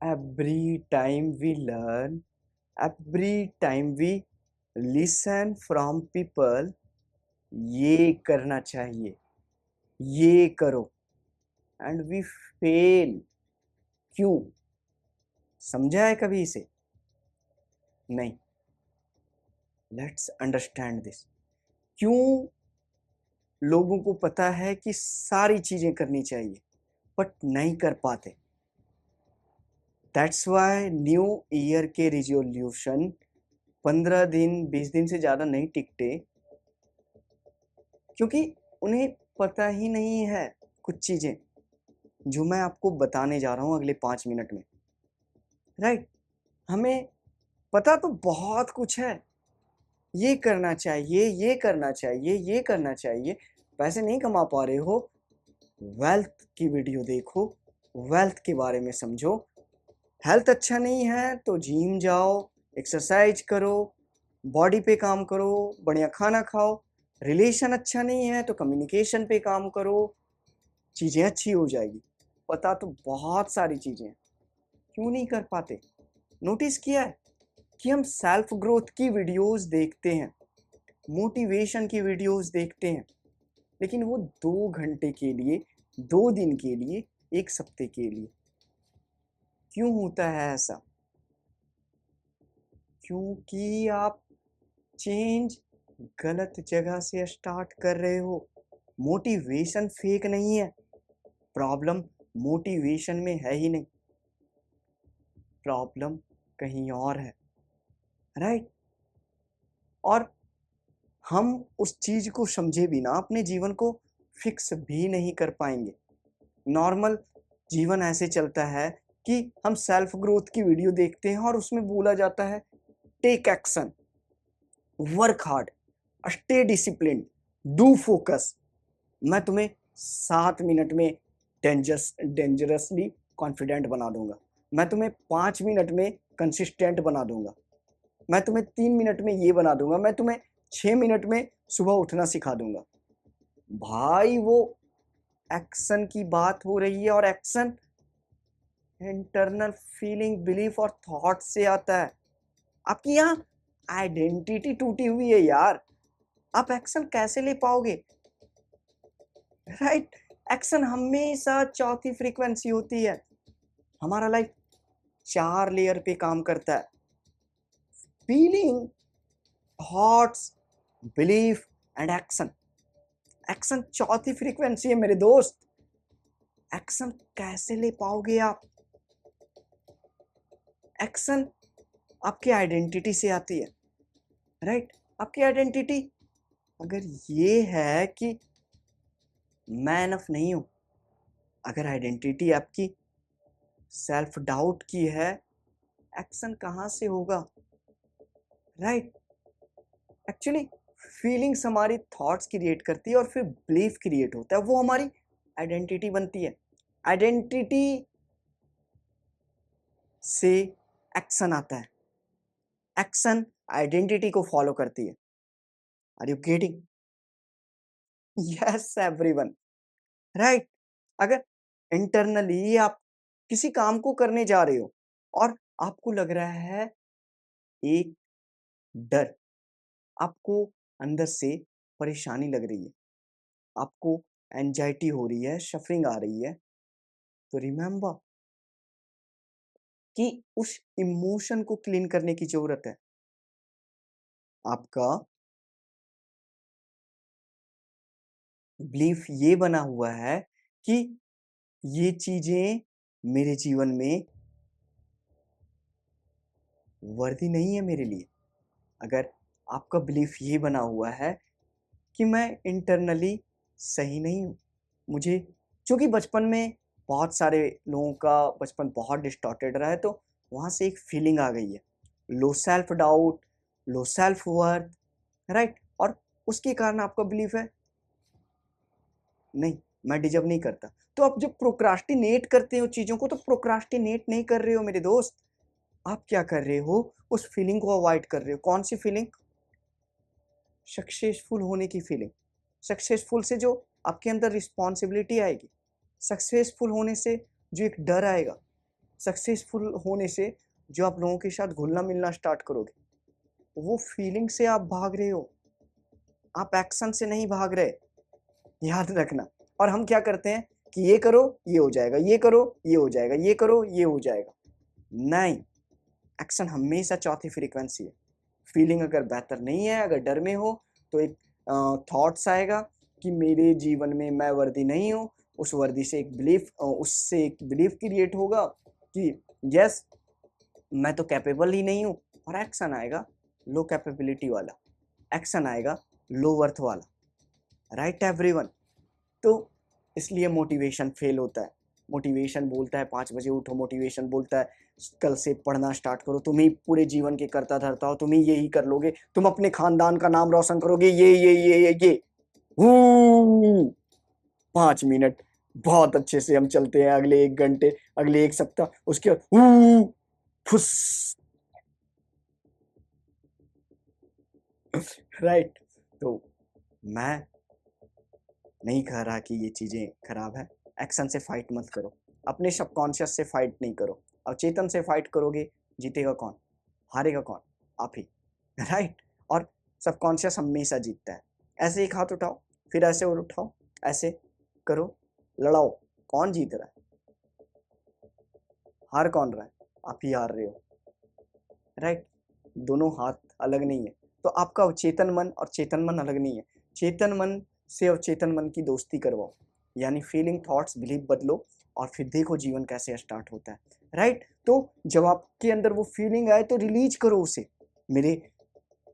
Every time we learn, every time we listen from people, ये करना चाहिए, ये करो, and we fail. क्यों? समझा है कभी इसे? नहीं. Let's understand this. क्यों लोगों को पता है कि सारी चीजें करनी चाहिए, बट नहीं कर पाते? That's why न्यू ईयर के रिजोल्यूशन 15 दिन 20 दिन से ज़्यादा नहीं टिकते, क्योंकि उन्हें पता ही नहीं है कुछ चीज़ें जो मैं आपको बताने जा रहा हूँ अगले 5 मिनट में, राइट? हमें पता तो बहुत कुछ है, ये करना चाहिए, ये करना चाहिए, ये करना चाहिए। पैसे नहीं कमा पा रहे हो, वेल्थ की वीडियो देखो, वेल्थ के बारे में समझो। हेल्थ अच्छा नहीं है तो जिम जाओ, एक्सरसाइज करो, बॉडी पे काम करो, बढ़िया खाना खाओ। रिलेशन अच्छा नहीं है तो कम्युनिकेशन पे काम करो, चीज़ें अच्छी हो जाएगी। पता तो बहुत सारी चीज़ें हैं, क्यों नहीं कर पाते? नोटिस किया है कि हम सेल्फ ग्रोथ की वीडियोस देखते हैं, मोटिवेशन की वीडियोस देखते हैं, लेकिन वो 2 घंटे के लिए, 2 दिन के लिए, 1 सप्ते के लिए। क्यों होता है ऐसा? क्योंकि आप चेंज गलत जगह से स्टार्ट कर रहे हो। मोटिवेशन फेक नहीं है, प्रॉब्लम मोटिवेशन में है ही नहीं, प्रॉब्लम कहीं और है, राइट? और हम उस चीज को समझे बिना अपने जीवन को फिक्स भी नहीं कर पाएंगे। नॉर्मल जीवन ऐसे चलता है कि हम सेल्फ ग्रोथ की वीडियो देखते हैं और उसमें बोला जाता है take action, work hard, stay discipline, do focus. मैं तुम्हें 7 मिनट में डेंजरसली कॉन्फिडेंट बना दूंगा, मैं तुम्हें 5 मिनट में कंसिस्टेंट बना दूंगा, मैं तुम्हें 3 मिनट में ये बना दूंगा, मैं तुम्हें 6 मिनट में सुबह उठना सिखा दूंगा। भाई वो एक्शन की बात हो रही है, और एक्शन इंटरनल फीलिंग, बिलीफ और थॉट से आता है। आपकी यहाँ आइडेंटिटी टूटी हुई है यार, आप एक्शन कैसे ले पाओगे? राइट? एक्शन हमेशा चौथी फ्रीक्वेंसी होती है। हमारा लाइफ 4 लेयर पे काम करता है, feeling, thoughts, belief and action. Action चौथी फ्रीक्वेंसी है मेरे दोस्त। एक्शन कैसे ले पाओगे आप? एक्शन आपकी आइडेंटिटी से आती है, राइट? आपकी आइडेंटिटी अगर ये है कि मैं इनफ नहीं हूं, अगर आइडेंटिटी आपकी सेल्फ डाउट की है, एक्शन कहां से होगा? राइट? एक्चुअली फीलिंग्स हमारी थॉट्स क्रिएट करती है और फिर बिलीफ क्रिएट होता है, वो हमारी आइडेंटिटी बनती है। आइडेंटिटी से एक्शन आता है, एक्शन आइडेंटिटी को फॉलो करती है। Are you getting? Yes everyone, right? अगर इंटरनली आप किसी काम को करने जा रहे हो और आपको लग रहा है एक डर, आपको अंदर से परेशानी लग रही है, आपको एंजाइटी हो रही है, सफरिंग आ रही है, तो रिमेंबर कि उस इमोशन को क्लीन करने की जरूरत है। आपका बिलीफ ये बना हुआ है कि ये चीजें मेरे जीवन में वर्दी नहीं है मेरे लिए। अगर आपका बिलीफ ये बना हुआ है कि मैं इंटरनली सही नहीं हूँ, मुझे, क्योंकि बचपन में बहुत सारे लोगों का बचपन बहुत डिस्टॉर्टेड रहा है, तो वहाँ से एक फीलिंग आ गई है, low self doubt, low self worth, right? और उसके कारण आपका बिलीफ है नहीं, मैं डिजर्व नहीं करता। तो आप जब प्रोक्रास्टिनेट करते हो चीज़ों को, तो प्रोक्रास्टिनेट नहीं कर रहे हो मेरे दोस्त, आप क्या कर रहे हो? उस फीलिंग को अवॉइड कर रहे हो। कौन सी फीलिंग? सक्सेसफुल होने की फीलिंग। सक्सेसफुल से जो आपके अंदर रिस्पॉन्सिबिलिटी आएगी, सक्सेसफुल होने से जो एक डर आएगा, सक्सेसफुल होने से जो आप लोगों के साथ घुलना मिलना स्टार्ट करोगे, वो फीलिंग से आप भाग रहे हो, आप एक्शन से नहीं भाग रहे, याद रखना। और हम क्या करते हैं कि ये करो ये हो जाएगा, ये करो ये हो जाएगा, ये करो ये हो जाएगा। नहीं, एक्शन हमेशा चौथी फ्रीक्वेंसी है। फीलिंग अगर बेहतर नहीं है, अगर डर में हो, तो एक थॉट्स आएगा कि मेरे जीवन में मैं वर्दी नहीं हूँ। उस वर्दी से एक बिलीफ, उससे एक बिलीफ क्रिएट होगा कि यस मैं तो कैपेबल ही नहीं हूँ, और एक्शन आएगा लो कैपेबिलिटी वाला, एक्शन आएगा लो वर्थ वाला। Right everyone? तो इसलिए मोटिवेशन फेल होता है। मोटिवेशन बोलता है 5 बजे उठो, मोटिवेशन बोलता है कल से पढ़ना स्टार्ट करो, तुम ही पूरे जीवन के करता धरता हो, तुम ही यही कर लोगे, तुम अपने खानदान का नाम रोशन करोगे, ये 5 मिनट बहुत अच्छे से हम चलते हैं, अगले 1 घंटे, अगले 1 सप्ताह, उसके बाद फुस। राइट? तो मैं नहीं कह रहा कि ये चीज़ें खराब है। एक्शन से फाइट मत करो, अपने सबकॉन्शियस से फाइट नहीं करो। अवचेतन से फाइट करोगे, जीतेगा कौन? हारेगा कौन? आप ही। राइट? और सबकॉन्शियस हमेशा जीतता है। ऐसे एक हाथ उठाओ, फिर ऐसे और उठाओ, ऐसे करो, लड़ाओ, कौन जीत रहा है? हार कौन रहा है? आप ही हार रहे हो। राइट? दोनों हाथ अलग नहीं है। तो आपका अवचेतन मन और चेतन मन अलग नहीं है। चेतन मन से अवचेतन मन की दोस्ती करवाओ, यानी फीलिंग, थॉट्स, बिलीफ बदलो, और फिर देखो जीवन कैसे स्टार्ट होता है। राइट? तो जब आपके अंदर वो फीलिंग आए तो रिलीज करो उसे। मेरे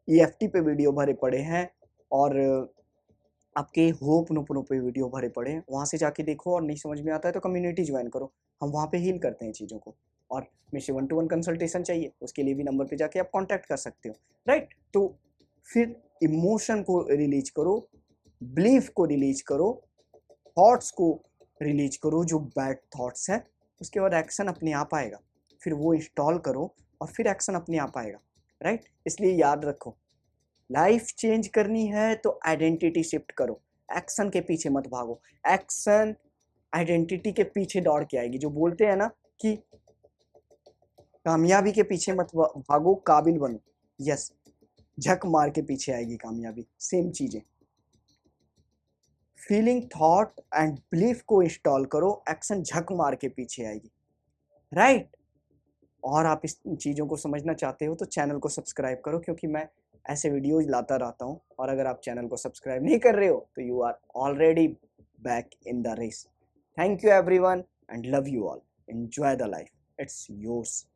EFT पे वीडियो भरे पड़े हैं, और आपके होपनोपोनो पे वीडियो भरे पड़े हैं, वहाँ से जाके देखो। और नहीं समझ में आता है तो कम्युनिटी ज्वाइन करो, हम वहाँ पे हील करते हैं चीज़ों को। और मेरे से 1-to-1 कंसल्टेशन चाहिए, उसके लिए भी नंबर पे जाके आप कॉन्टैक्ट कर सकते हो। राइट? तो फिर इमोशन को रिलीज करो, बिलीफ को रिलीज करो, थॉट्स को रिलीज करो जो बैड थॉट्स हैं, उसके बाद एक्शन अपने आप आएगा। फिर वो इंस्टॉल करो और फिर एक्शन अपने आप आएगा। राइट? इसलिए याद रखो, लाइफ चेंज करनी है तो आइडेंटिटी शिफ्ट करो, एक्शन के पीछे मत भागो। एक्शन आइडेंटिटी के पीछे दौड़ के आएगी। जो बोलते हैं ना कि कामयाबी के पीछे मत भागो, काबिल बनो। यस, झक मार के पीछे आएगी कामयाबी। सेम चीजें, फीलिंग, थॉट एंड बिलीफ को इंस्टॉल करो, एक्शन झक मार के पीछे आएगी। राइट? और आप इस चीज़ों को समझना चाहते हो तो चैनल को सब्सक्राइब करो, क्योंकि मैं ऐसे वीडियोज लाता रहता हूँ। और अगर आप चैनल को सब्सक्राइब नहीं कर रहे हो तो you are already back in the race. Thank you everyone and love you all. Enjoy the life, it's yours.